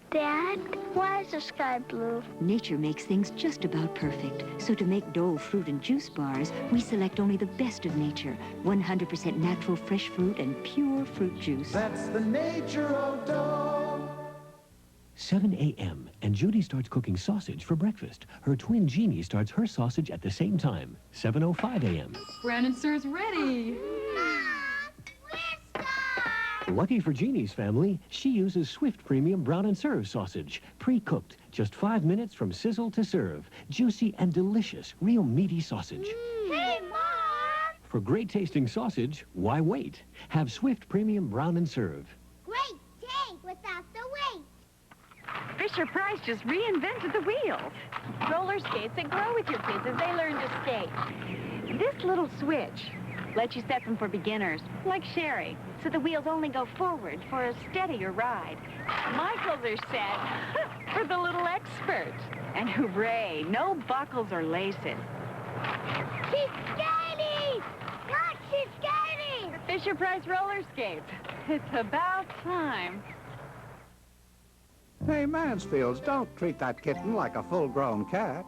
Dad, why is the sky blue? Nature makes things just about perfect. So to make Dole fruit and juice bars, we select only the best of nature. 100% natural fresh fruit and pure fruit juice. That's the nature of Dole. 7 a.m. and Judy starts cooking sausage for breakfast. Her twin Jeannie starts her sausage at the same time. 7:05 a.m. Brandon Sir's ready. Lucky for Jeannie's family, she uses Swift Premium Brown and Serve sausage. Pre-cooked, just 5 minutes from sizzle to serve. Juicy and delicious, real meaty sausage. Hey, Mom! For great tasting sausage, why wait? Have Swift Premium Brown and Serve. Great day without the wait. Fisher-Price just reinvented the wheels. Roller skates that grow with your kids as they learn to skate. This little switch lets you set them for beginners, like Sherry, so the wheels only go forward for a steadier ride. Michael's are set for the little expert. And hooray, no buckles or laces. She's skating! Look, she's skating! Fisher-Price roller skates. It's about time. Hey, Mansfields, don't treat that kitten like a full-grown cat.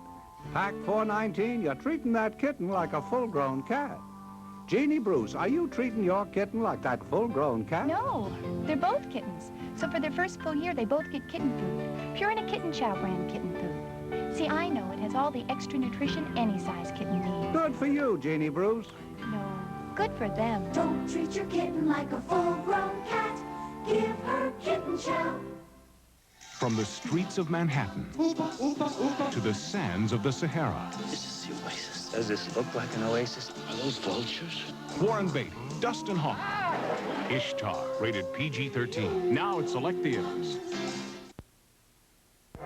Pack 419, you're treating that kitten like a full-grown cat. Jeannie Bruce, are you treating your kitten like that full-grown cat? No, they're both kittens. So for their first full year, they both get kitten food. Purina Kitten Chow brand kitten food. See, I know it has all the extra nutrition any size kitten needs. Good for you, Jeannie Bruce. No, good for them. Don't treat your kitten like a full-grown cat. Give her Kitten Chow. From the streets of Manhattan to the sands of the Sahara. This is the oasis. Does this look like an oasis? Are those vultures? Warren Beatty, Dustin Hoffman. Ishtar, rated PG-13. Now at select theaters.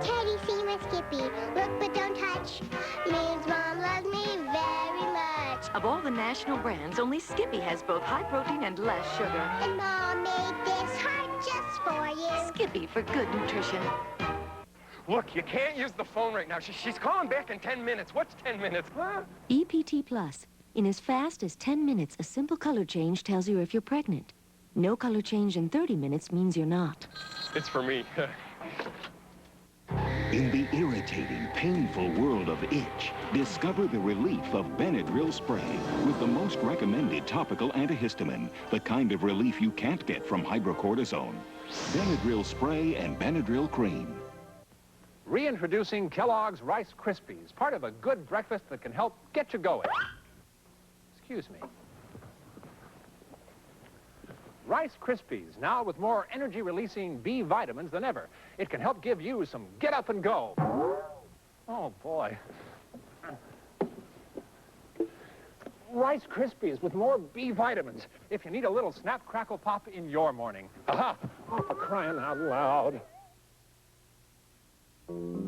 Teddy, Seema, Skippy, look but don't touch. Means Mom loves me very much. Of all the national brands, only Skippy has both high protein and less sugar. And Mom made this heart just for you. Skippy for good nutrition. Look, you can't use the phone right now. She's calling back in 10 minutes. What's 10 minutes, huh? EPT Plus. In as fast as 10 minutes, a simple color change tells you if you're pregnant. No color change in 30 minutes means you're not. It's for me. In the irritating, painful world of itch, discover the relief of Benadryl spray with the most recommended topical antihistamine, the kind of relief you can't get from hydrocortisone. Benadryl spray and Benadryl cream. Reintroducing Kellogg's Rice Krispies, part of a good breakfast that can help get you going. Excuse me. Rice Krispies, now with more energy-releasing B vitamins than ever. It can help give you some get up and go. Oh, boy. Rice Krispies with more B vitamins. If you need a little snap, crackle, pop in your morning. Aha! Oh, for crying out loud.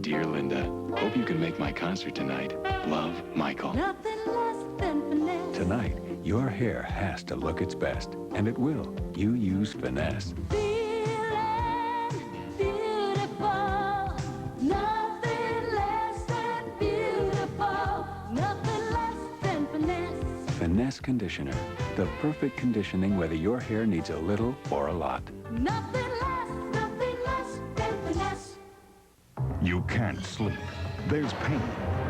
Dear Linda, hope you can make my concert tonight. Love, Michael. Nothing less than finesse. Tonight, your hair has to look its best, and it will. You use Finesse. Feeling beautiful. Nothing less than beautiful. Nothing less than finesse. Finesse Conditioner. The perfect conditioning whether your hair needs a little or a lot. Nothing less than finesse. You can't sleep. There's pain.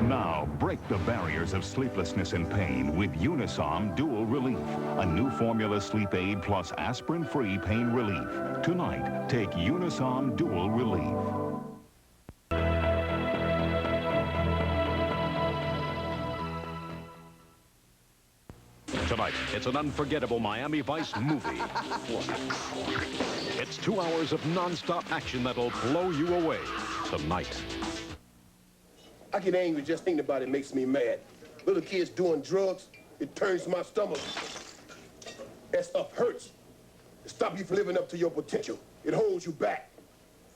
Now, break the barriers of sleeplessness and pain with Unisom Dual Relief, a new formula sleep aid plus aspirin-free pain relief. Tonight, take Unisom Dual Relief. Tonight, it's an unforgettable Miami Vice movie. It's 2 hours of non-stop action that'll blow you away. Tonight. I get angry just thinking about it makes me mad. Little kids doing drugs, it turns my stomach. That stuff hurts. It stops you from living up to your potential. It holds you back.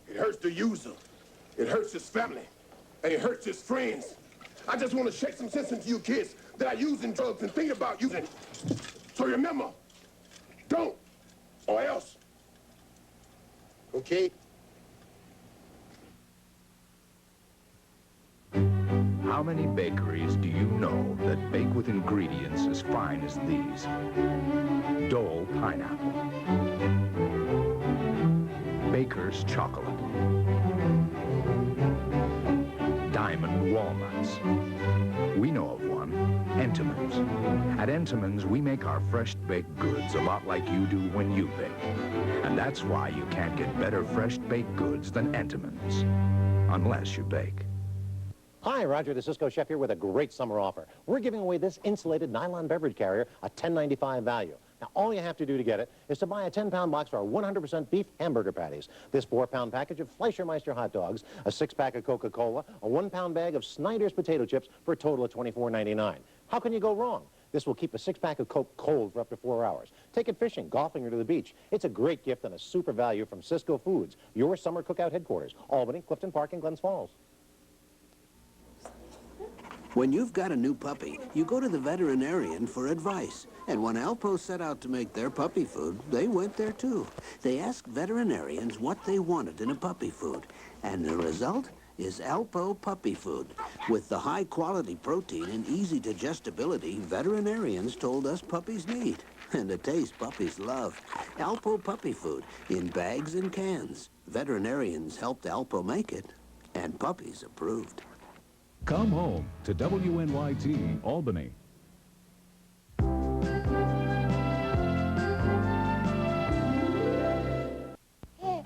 It hurts the user. It hurts his family. And it hurts his friends. I just want to shake some sense into you kids that are using drugs and thinking about using it. So remember, don't, or else. Okay? How many bakeries do you know that bake with ingredients as fine as these? Dole Pineapple. Baker's Chocolate. walnuts. We know of one, Entenmann's. At Entenmann's, we make our fresh baked goods a lot like you do when you bake. And that's why you can't get better fresh baked goods than Entenmann's, unless you bake. Hi, Roger the Cisco Chef here with a great summer offer. We're giving away this insulated nylon beverage carrier, a $10.95 value. Now, all you have to do to get it is to buy a 10-pound box of our 100% beef hamburger patties, this 4-pound package of Fleischermeister hot dogs, a 6-pack of Coca-Cola, a 1-pound bag of Snyder's potato chips for a total of $24.99. How can you go wrong? This will keep a 6-pack of Coke cold for up to 4 hours. Take it fishing, golfing, or to the beach. It's a great gift and a super value from Cisco Foods, your summer cookout headquarters, Albany, Clifton Park, and Glens Falls. When you've got a new puppy, you go to the veterinarian for advice. And when Alpo set out to make their puppy food, they went there too. They asked veterinarians what they wanted in a puppy food. And the result is Alpo Puppy Food. With the high-quality protein and easy digestibility veterinarians told us puppies need. And a taste puppies love. Alpo Puppy Food in bags and cans. Veterinarians helped Alpo make it, and puppies approved. Come home to WNYT Albany.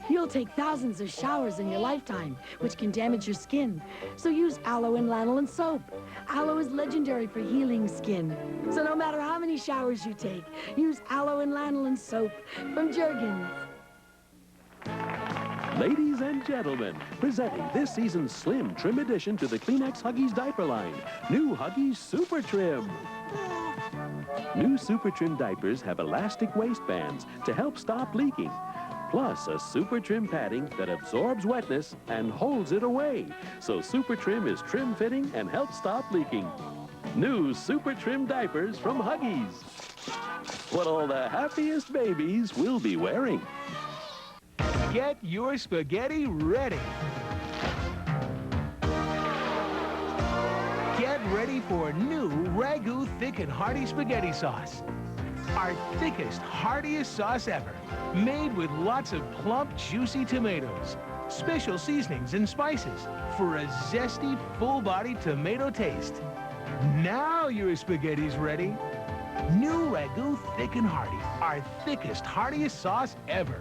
You'll take thousands of showers in your lifetime, which can damage your skin. So use aloe and lanolin soap. Aloe is legendary for healing skin. So no matter how many showers you take, use aloe and lanolin soap from Jergens. Ladies and gentlemen, presenting this season's slim trim addition to the Kleenex Huggies diaper line, new Huggies Super Trim. New Super Trim diapers have elastic waistbands to help stop leaking, plus a Super Trim padding that absorbs wetness and holds it away, so Super Trim is trim-fitting and helps stop leaking. New Super Trim diapers from Huggies. What all the happiest babies will be wearing. Get your spaghetti ready. Get ready for new Ragu Thick and Hearty Spaghetti Sauce. Our thickest, heartiest sauce ever. Made with lots of plump, juicy tomatoes. Special seasonings and spices for a zesty, full-bodied tomato taste. Now your spaghetti's ready. New Ragu Thick and Hearty. Our thickest, heartiest sauce ever.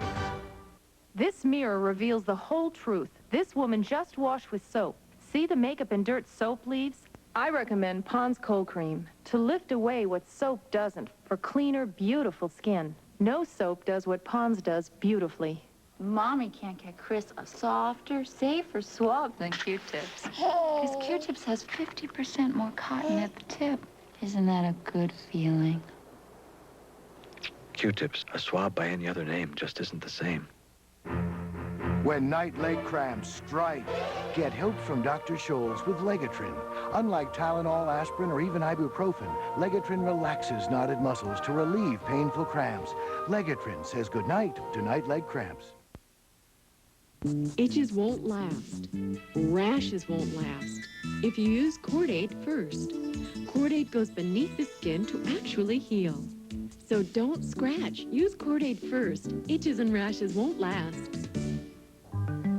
This mirror reveals the whole truth. This woman just washed with soap. See the makeup and dirt soap leaves? I recommend Pond's Cold Cream to lift away what soap doesn't for cleaner, beautiful skin. No soap does what Pond's does beautifully. Mommy can't get Chris a softer, safer swab than Q-tips. Because Q-tips has 50% more cotton at the tip. Isn't that a good feeling? Q-tips, a swab by any other name, just isn't the same. When night leg cramps strike, get help from Dr. Scholl's with Legatrin. Unlike Tylenol, aspirin, or even ibuprofen, Legatrin relaxes knotted muscles to relieve painful cramps. Legatrin says goodnight to night leg cramps. Itches won't last. Rashes won't last. If you use Cordate first. Cordate goes beneath the skin to actually heal. So don't scratch. Use Cordate first. Itches and rashes won't last.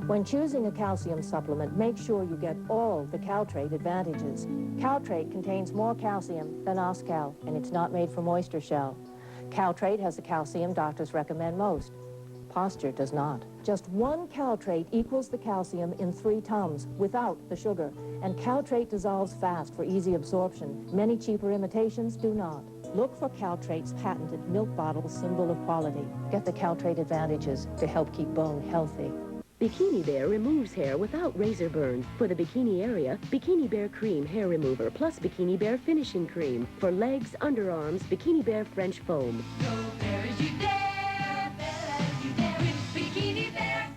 When choosing a calcium supplement, make sure you get all the Caltrate advantages. Caltrate contains more calcium than Oscal, and it's not made from oyster shell. Caltrate has the calcium doctors recommend most. Posture does not. Just one Caltrate equals the calcium in 3 tums without the sugar, and Caltrate dissolves fast for easy absorption. Many cheaper imitations do not. Look for Caltrate's patented milk bottle symbol of quality. Get the Caltrate advantages to help keep bone healthy. Bikini Bear removes hair without razor burn. For the bikini area, Bikini Bear Cream Hair Remover plus Bikini Bear Finishing Cream. For legs, underarms, Bikini Bear French Foam. Go Bear as you dare, Bear as you dare with Bikini Bear.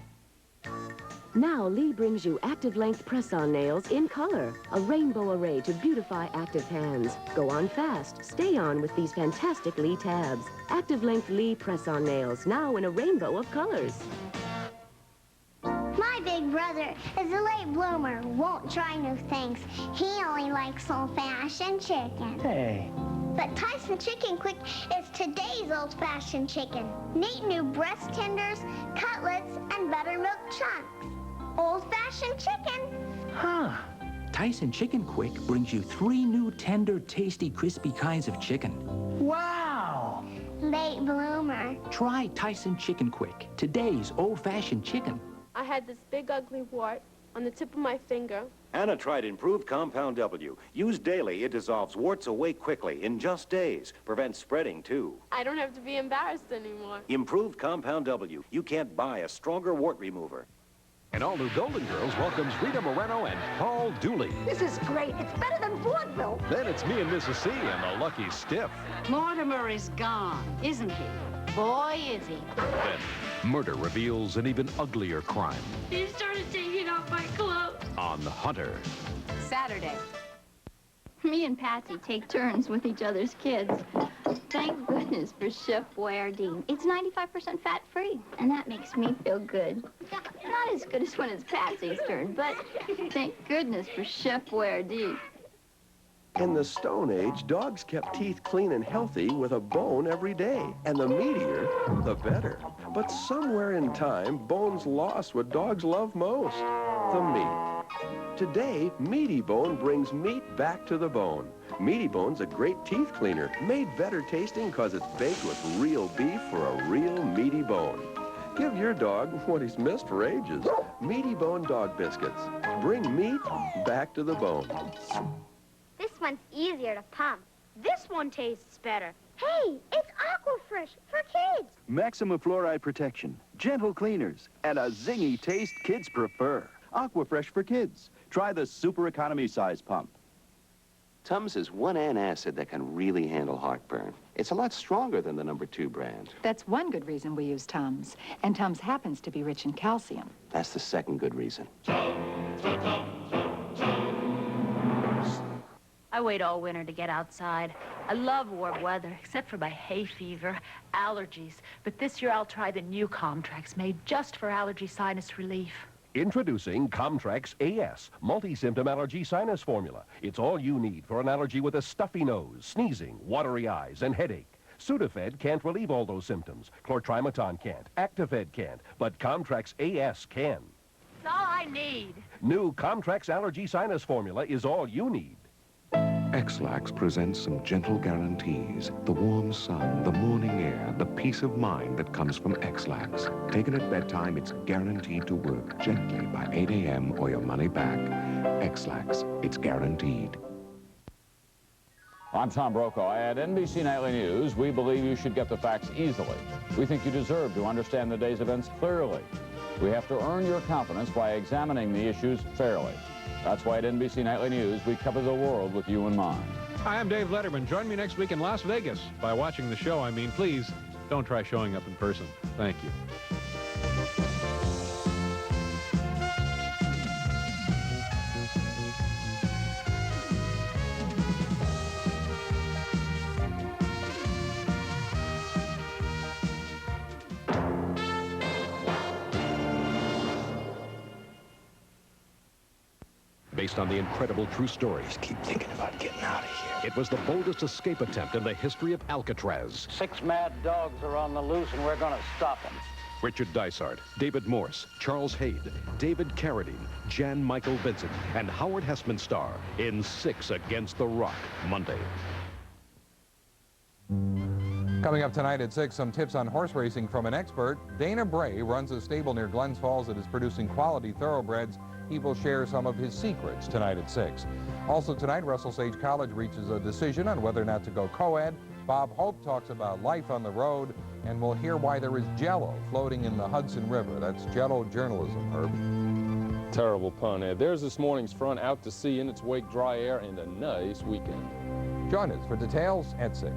Now Lee brings you Active Length Press-On Nails in color. A rainbow array to beautify active hands. Go on fast. Stay on with these fantastic Lee tabs. Active Length Lee Press-On Nails, now in a rainbow of colors. My big brother is a late bloomer, won't try new things. He only likes old-fashioned chicken. Hey. But Tyson Chicken Quick is today's old-fashioned chicken. Neat new breast tenders, cutlets, and buttermilk chunks. Old-fashioned chicken. Huh. Tyson Chicken Quick brings you 3 new tender, tasty, crispy kinds of chicken. Wow! Late bloomer. Try Tyson Chicken Quick, today's old-fashioned chicken. I had this big ugly wart on the tip of my finger. Anna tried improved Compound W. Used daily, it dissolves warts away quickly in just days. Prevents spreading, too. I don't have to be embarrassed anymore. Improved Compound W. You can't buy a stronger wart remover. And all new Golden Girls welcomes Rita Moreno and Paul Dooley. This is great. It's better than vaudeville. Then it's me and Mrs. C and the Lucky Stiff. Mortimer is gone, isn't he? Boy, is he. Then murder reveals an even uglier crime. He started taking off my clothes. On Hunter. Saturday. Me and Patsy take turns with each other's kids. Thank goodness for Chef Boyardee. It's 95% fat-free, and that makes me feel good. Not as good as when it's Patsy's turn, but thank goodness for Chef Boyardee. In the Stone Age, dogs kept teeth clean and healthy with a bone every day. And the meatier, the better. But somewhere in time, bones lost what dogs love most, the meat. Today, Meaty Bone brings meat back to the bone. Meaty Bone's a great teeth cleaner, made better tasting because it's baked with real beef for a real meaty bone. Give your dog what he's missed for ages. Meaty Bone Dog Biscuits. Bring meat back to the bone. This one's easier to pump. This one tastes better. Hey, it's Aquafresh for kids. Maximum fluoride protection, gentle cleaners, and a zingy taste kids prefer. Aquafresh for kids. Try the super economy size pump. Tums is one antacid that can really handle heartburn. It's a lot stronger than the #2 brand. That's one good reason we use Tums. And Tums happens to be rich in calcium. That's the second good reason. I wait all winter to get outside. I love warm weather, except for my hay fever, allergies. But this year I'll try the new Comtrex, made just for allergy sinus relief. Introducing Comtrex AS, multi-symptom allergy sinus formula. It's all you need for an allergy with a stuffy nose, sneezing, watery eyes, and headache. Sudafed can't relieve all those symptoms. Chlortrimeton can't. Actifed can't. But Comtrex AS can. It's all I need. New Comtrex allergy sinus formula is all you need. X-Lax presents some gentle guarantees. The warm sun, the morning air, the peace of mind that comes from X-Lax. Taken at bedtime, it's guaranteed to work gently by 8 a.m. or your money back. X-Lax, it's guaranteed. I'm Tom Brokaw. At NBC Nightly News, we believe you should get the facts easily. We think you deserve to understand the day's events clearly. We have to earn your confidence by examining the issues fairly. That's why at NBC Nightly News, we cover the world with you in mind. Hi, I'm Dave Letterman. Join me next week in Las Vegas. By watching the show, I mean, please don't try showing up in person. Thank you. Based on the incredible true story. Just keep thinking about getting out of here. It was the boldest escape attempt in the history of Alcatraz. 6 mad dogs are on the loose, and we're going to stop them. Richard Dysart, David Morse, Charles Hayde, David Carradine, Jan Michael Vincent, and Howard Hessman star in 6 Against the Rock, Monday. Coming up tonight at 6, some tips on horse racing from an expert. Dana Bray runs a stable near Glens Falls that is producing quality thoroughbreds. He will share some of his secrets tonight at 6. Also tonight, Russell Sage College reaches a decision on whether or not to go co-ed. Bob Hope talks about life on the road, and we'll hear why there is Jell-O floating in the Hudson River. That's Jell-O journalism, Herb. Terrible pun, Ed. There's this morning's front out to sea in its wake, dry air, and a nice weekend. Join us for details at 6.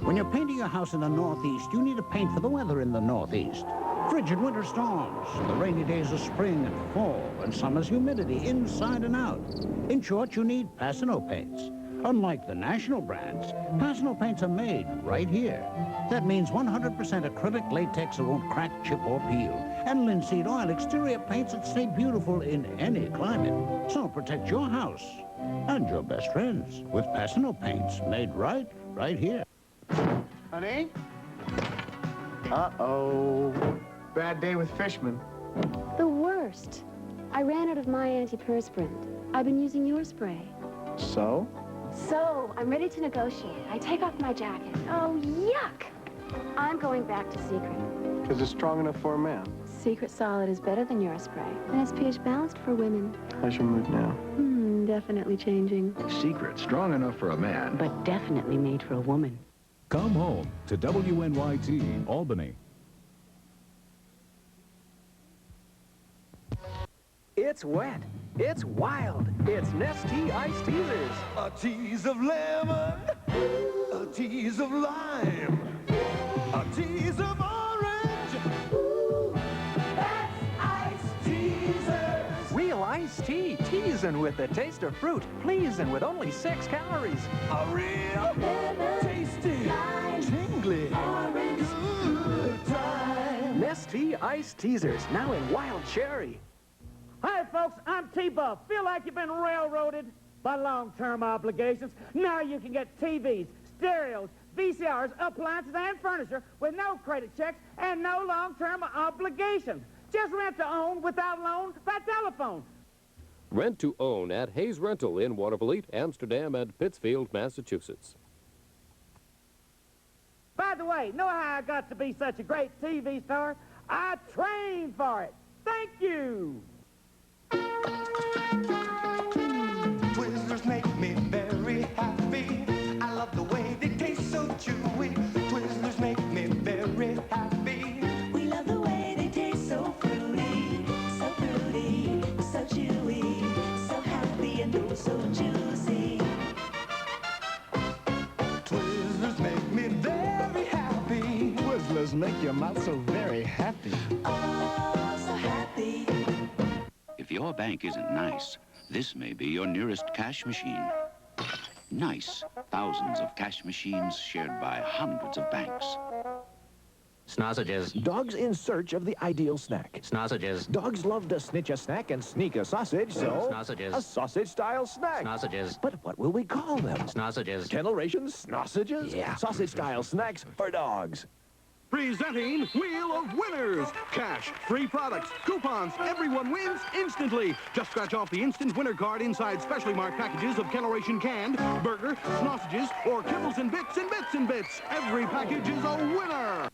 When you're painting a house in the Northeast, you need a paint for the weather in the Northeast. Frigid winter storms, the rainy days of spring and fall, and summer's humidity inside and out. In short, you need Passano paints. Unlike the national brands, Passano paints are made right here. That means 100% acrylic latex that won't crack, chip, or peel, and linseed oil exterior paints that stay beautiful in any climate. So protect your house and your best friends with Passano paints made right here. Honey? Uh-oh. Bad day with Fishman. The worst. I ran out of my antiperspirant. I've been using your spray. So? So, I'm ready to negotiate. I take off my jacket. Oh, yuck! I'm going back to Secret. Is it strong enough for a man? Secret Solid is better than your spray. And it's pH balanced for women. How's your mood now? Definitely changing. Secret, strong enough for a man. But definitely made for a woman. Come home to WNYT, Albany. It's wet. It's wild. It's Nestea Ice Teasers. A tease of lemon, a tease of lime, a tease of orange. Ooh, that's Ice Teasers. Real iced tea, teasing with the taste of fruit, pleasing with only 6 calories. A real tasty, tingly, good time. Nestea Ice Teasers, now in wild cherry. Hi, folks, I'm T-Buff. Feel like you've been railroaded by long-term obligations? Now you can get TVs, stereos, VCRs, appliances, and furniture with no credit checks and no long-term obligations. Just rent to own without loan by telephone. Rent to own at Hayes Rental in Watervliet, Amsterdam, and Pittsfield, Massachusetts. By the way, know how I got to be such a great TV star? I trained for it. Thank you. Twizzlers make me very happy. I love the way they taste so chewy. Twizzlers make me very happy. We love the way they taste so fruity, so chewy, so happy and oh so juicy. Twizzlers make me very happy. Twizzlers make your mouth so very happy. Oh, so happy. If your bank isn't nice, this may be your nearest cash machine. Nice. Thousands of cash machines shared by hundreds of banks. Sausages. Dogs in search of the ideal snack. Sausages. Dogs love to snitch a snack and sneak a sausage, so... Sausages. A sausage-style snack. Sausages. But what will we call them? Sausages. Generations sausages? Yeah. Sausage-style snacks for dogs. Presenting Wheel of Winners. Cash, free products, coupons, everyone wins instantly. Just scratch off the instant winner card inside specially marked packages of Coloration canned, burger, sausages, or kibbles and bits and bits and bits. Every package is a winner.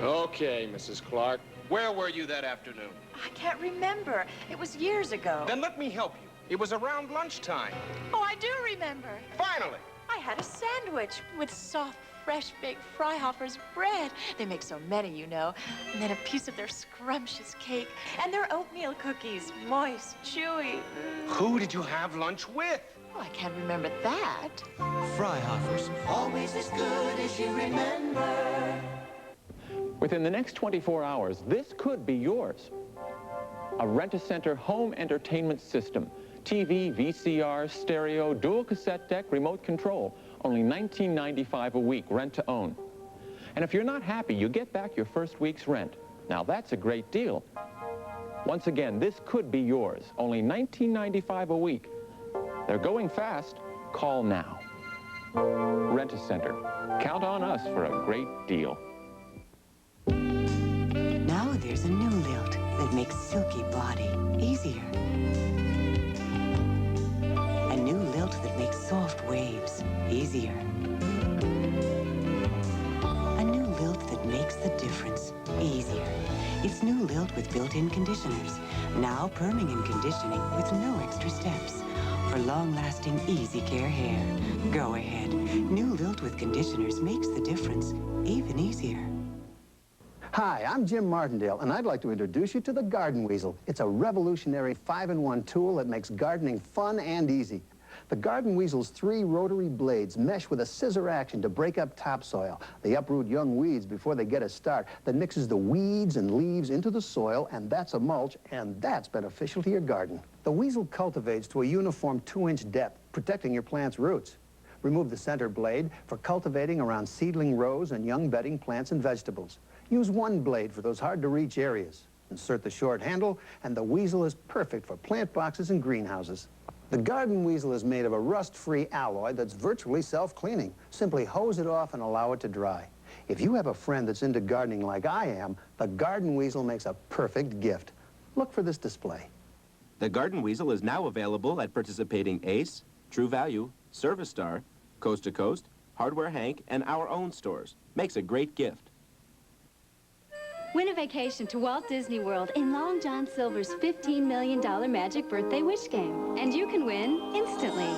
Okay, Mrs. Clark. Where were you that afternoon? I can't remember. It was years ago. Then let me help you. It was around lunchtime. Oh, I do remember. Finally. I had a sandwich with soft, fresh baked Freihofer's bread. They make so many, you know. And then a piece of their scrumptious cake. And their oatmeal cookies. Moist, chewy. Who did you have lunch with? Oh, I can't remember that. Freihofer's, always as good as you remember. Within the next 24 hours, this could be yours. A Rent-A-Center home entertainment system. TV, VCR, stereo, dual cassette deck, remote control. Only $19.95 a week, rent to own. And if you're not happy, you get back your first week's rent. Now that's a great deal. Once again, this could be yours. Only $19.95 a week. They're going fast. Call now. Rent-A-Center. Count on us for a great deal. Now there's a new lilt that makes silky body easier. A new lilt that makes soft waves easier. A new lilt that makes the difference easier. It's new lilt with built-in conditioners. Now perming and conditioning with no extra steps. For long-lasting, easy care hair. Go ahead. New lilt with conditioners makes the difference even easier. Hi, I'm Jim Martindale, and I'd like to introduce you to the Garden Weasel. It's a revolutionary 5-in-1 tool that makes gardening fun and easy. The Garden Weasel's 3 rotary blades mesh with a scissor action to break up topsoil. They uproot young weeds before they get a start. That mixes the weeds and leaves into the soil, and that's a mulch, and that's beneficial to your garden. The Weasel cultivates to a uniform 2-inch depth, protecting your plant's roots. Remove the center blade for cultivating around seedling rows and young bedding plants and vegetables. Use one blade for those hard-to-reach areas. Insert the short handle, and the Weasel is perfect for plant boxes and greenhouses. The Garden Weasel is made of a rust-free alloy that's virtually self-cleaning. Simply hose it off and allow it to dry. If you have a friend that's into gardening like I am, the Garden Weasel makes a perfect gift. Look for this display. The Garden Weasel is now available at participating Ace, True Value, Service Star, Coast to Coast, Hardware Hank, and our own stores. Makes a great gift. Win a vacation to Walt Disney World in Long John Silver's $15 million Magic Birthday Wish Game. And you can win instantly.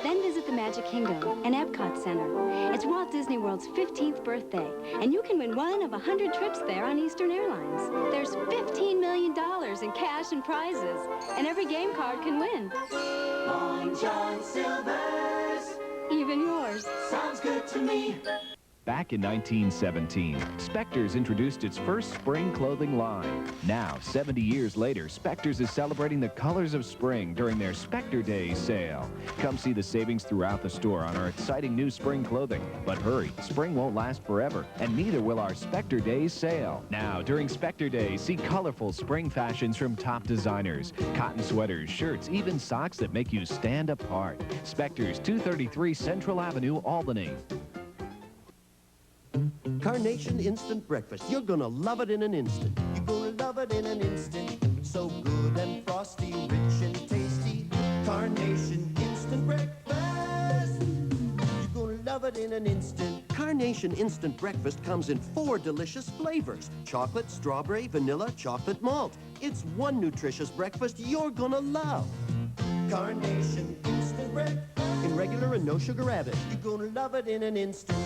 Then visit the Magic Kingdom and Epcot Center. It's Walt Disney World's 15th birthday, and you can win one of 100 trips there on Eastern Airlines. There's $15 million in cash and prizes, and every game card can win. Long John Silver's. Even yours. Sounds good to me. Back in 1917, Specters introduced its first spring clothing line. Now, 70 years later, Specters is celebrating the colors of spring during their Specter Days sale. Come see the savings throughout the store on our exciting new spring clothing. But hurry, spring won't last forever, and neither will our Specter Days sale. Now, during Specter Days, see colorful spring fashions from top designers. Cotton sweaters, shirts, even socks that make you stand apart. Specters, 233 Central Avenue, Albany. Carnation Instant Breakfast. You're gonna love it in an instant. You're gonna love it in an instant. So good and frosty, rich and tasty. Carnation Instant Breakfast. You're gonna love it in an instant. Carnation Instant Breakfast comes in 4 delicious flavors. Chocolate, strawberry, vanilla, chocolate malt. It's one nutritious breakfast you're gonna love. Carnation Instant Breakfast. In regular and no sugar added. You're gonna love it in an instant.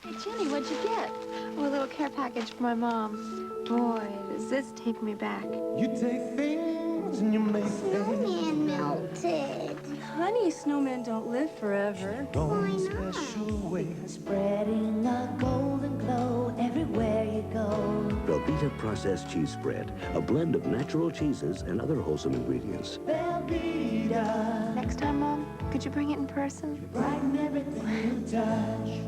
Hey, Jenny, what'd you get? Oh, a little care package for my mom. Boy, does this take me back. You take things and you make Snowman melted. Honey, snowmen don't live forever. One special way. Spreading a golden glow everywhere you go. Velveeta processed cheese spread, a blend of natural cheeses and other wholesome ingredients. Velveeta. Next time, Mom, could you bring it in person? Brighten everything you touch.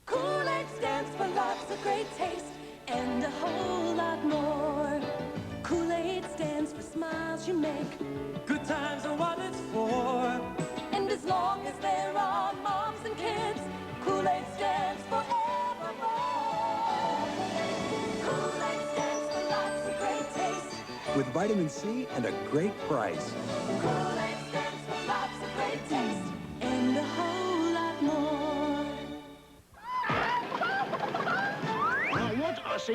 Kool-Aid stands for lots of great taste and a whole lot more. Kool-Aid stands for smiles you make. Good times are what it's for. And as long as there are moms and kids, Kool-Aid stands for evermore. Kool-Aid stands for lots of great taste. With vitamin C and a great price. Kool-Aid stands for lots of great taste and a whole lot more.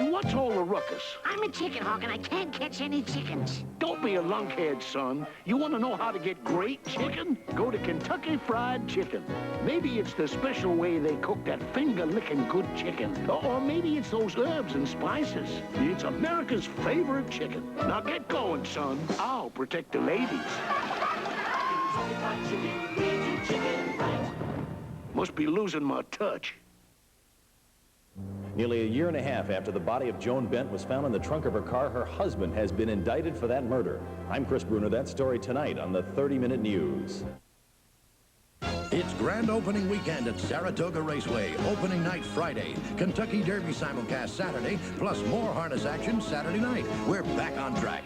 What's all the ruckus? I'm a chicken hawk and I can't catch any chickens. Don't be a lunkhead, son. You want to know how to get great chicken? Go to Kentucky Fried Chicken. Maybe it's the special way they cook that finger-licking good chicken. Or maybe it's those herbs and spices. It's America's favorite chicken. Now get going, son. I'll protect the ladies. Must be losing my touch. Nearly a year and a half after the body of Joan Bent was found in the trunk of her car, her husband has been indicted for that murder. I'm Chris Bruner. That story tonight on the 30-Minute News. It's grand opening weekend at Saratoga Raceway. Opening night Friday. Kentucky Derby simulcast Saturday, plus more harness action Saturday night. We're back on track.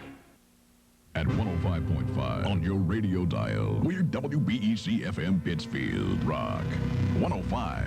At 105.5 on your radio dial, we're WBEC FM Pittsfield Rock. 105.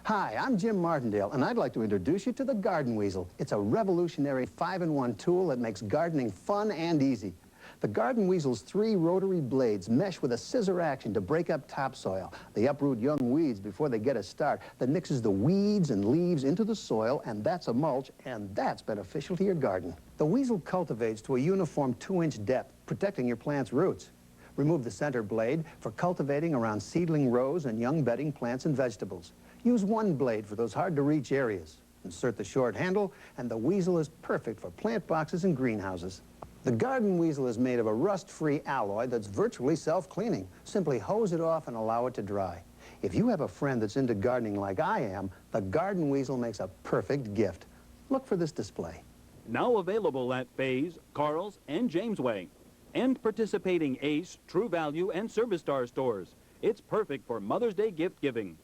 Hi, I'm Jim Martindale, and I'd like to introduce you to the Garden Weasel. It's a revolutionary 5-in-1 tool that makes gardening fun and easy. The Garden Weasel's 3 rotary blades mesh with a scissor action to break up topsoil. They uproot young weeds before they get a start. That mixes the weeds and leaves into the soil, and that's a mulch, and that's beneficial to your garden. The Weasel cultivates to a uniform 2-inch depth, protecting your plant's roots. Remove the center blade for cultivating around seedling rows and young bedding plants and vegetables. Use one blade for those hard-to-reach areas. Insert the short handle, and the Weasel is perfect for plant boxes and greenhouses. The Garden Weasel is made of a rust-free alloy that's virtually self-cleaning. Simply hose it off and allow it to dry. If you have a friend that's into gardening like I am, the Garden Weasel makes a perfect gift. Look for this display. Now available at Faye's, Carl's, and Jamesway. And participating Ace, True Value, and Service Star stores. It's perfect for Mother's Day gift giving.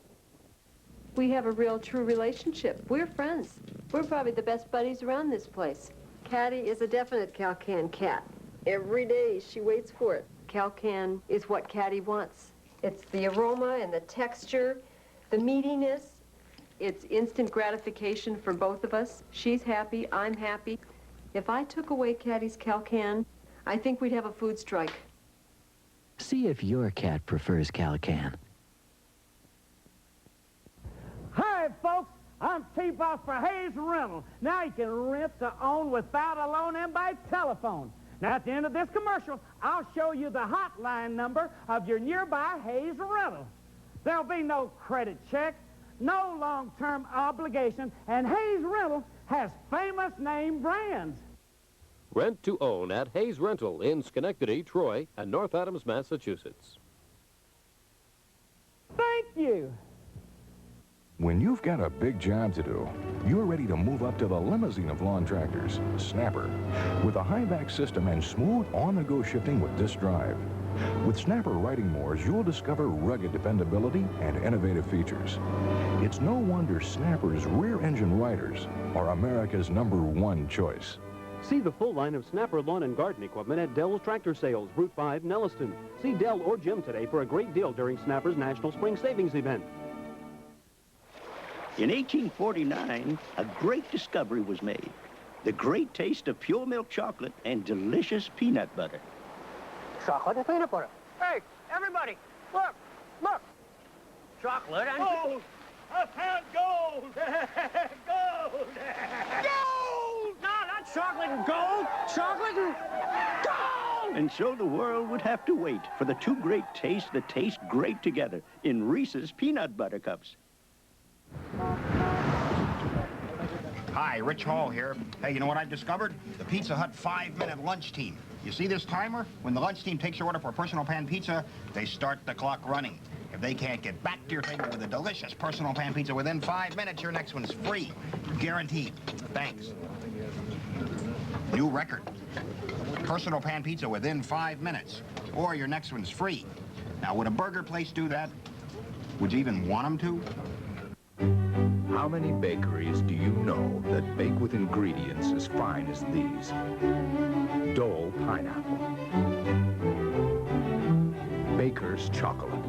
We have a real true relationship. We're friends. We're probably the best buddies around this place. Caddy is a definite Cal-Can cat. Every day she waits for it. Cal-Can is what Caddy wants. It's the aroma and the texture, the meatiness, It's instant gratification for both of us. She's happy, I'm happy. If I took away Caddy's Cal-Can, I think we'd have a food strike. See if your cat prefers Cal-Can. Hi, folks. I'm T-Boss for Hayes Rental. Now you can rent to own without a loan and by telephone. Now, at the end of this commercial, I'll show you the hotline number of your nearby Hayes Rental. There'll be no credit check, no long-term obligation, and Hayes Rental has famous name brands. Rent to own at Hayes Rental in Schenectady, Troy, and North Adams, Massachusetts. Thank you. When you've got a big job to do, you're ready to move up to the limousine of lawn tractors, Snapper. With a high-back system and smooth on-the-go shifting with disc drive. With Snapper riding mowers, you'll discover rugged dependability and innovative features. It's no wonder Snapper's rear-engine riders are America's #1 choice. See the full line of Snapper lawn and garden equipment at Dell's Tractor Sales, Route 5, Nelliston. See Dell or Jim today for a great deal during Snapper's National Spring Savings Event. In 1849, a great discovery was made. The great taste of pure milk chocolate and delicious peanut butter. Chocolate and peanut butter. Hey, everybody, look, look. Chocolate and... Gold! I found gold! Gold! Gold! No, not chocolate and gold. Chocolate and gold! And so the world would have to wait for the two great tastes that taste great together in Reese's Peanut Butter Cups. Hi, Rich Hall here. Hey, you know what I've discovered? The Pizza Hut 5-minute lunch team. You see this timer? When the lunch team takes your order for a personal pan pizza, they start the clock running. If they can't get back to your table with a delicious personal pan pizza within 5 minutes, your next one's free. Guaranteed. Thanks. New record. Personal pan pizza within 5 minutes, or your next one's free. Now, would a burger place do that? Would you even want them to? How many bakeries do you know that bake with ingredients as fine as these? Dole pineapple. Baker's chocolate.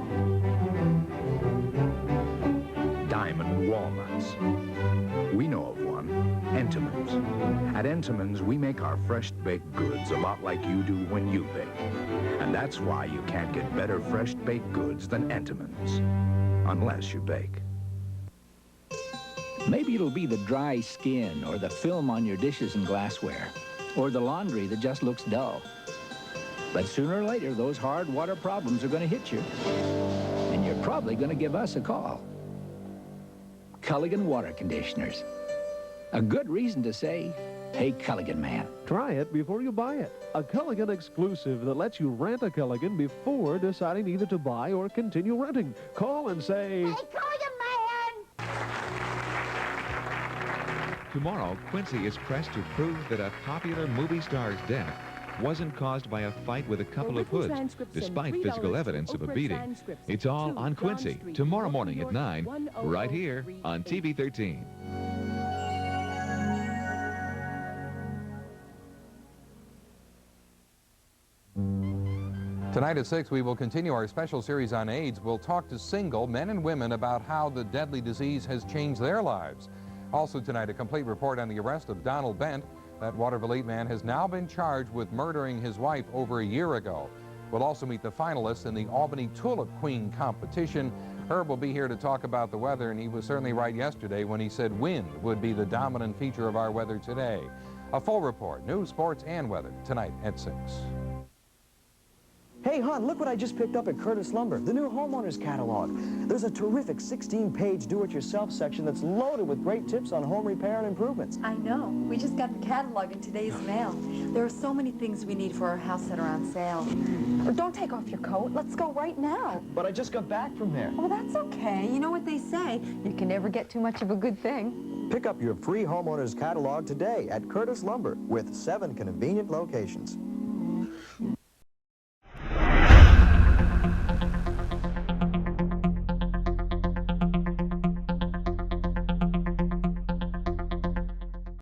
Diamond walnuts. We know of one, Entenmann's. At Entenmann's, we make our fresh baked goods a lot like you do when you bake. And that's why you can't get better fresh baked goods than Entenmann's. Unless you bake. Maybe it'll be the dry skin or the film on your dishes and glassware or the laundry that just looks dull. But sooner or later, those hard water problems are going to hit you. And you're probably going to give us a call. Culligan Water Conditioners. A good reason to say, hey, Culligan man. Try it before you buy it. A Culligan exclusive that lets you rent a Culligan before deciding either to buy or continue renting. Call and say, Hey, Culligan man! Tomorrow, Quincy is pressed to prove that a popular movie star's death wasn't caused by a fight with a couple of hoods, despite physical evidence of a beating. It's all on Quincy, tomorrow morning at 9, right here on TV 13. Tonight at 6, we will continue our special series on AIDS. We'll talk to single men and women about how the deadly disease has changed their lives. Also tonight, a complete report on the arrest of Donald Bent. That Waterville 8 man has now been charged with murdering his wife over a year ago. We'll also meet the finalists in the Albany Tulip Queen competition. Herb will be here to talk about the weather, and he was certainly right yesterday when he said wind would be the dominant feature of our weather today. A full report, news, sports, and weather tonight at 6. Hey, hon, look what I just picked up at Curtis Lumber, the new homeowners catalog. There's a terrific 16-page do-it-yourself section that's loaded with great tips on home repair and improvements. I know. We just got the catalog in today's mail. There are so many things we need for our house that are on sale. Or don't take off your coat. Let's go right now. But I just got back from there. Oh, that's okay. You know what they say. You can never get too much of a good thing. Pick up your free homeowners catalog today at Curtis Lumber with 7 convenient locations.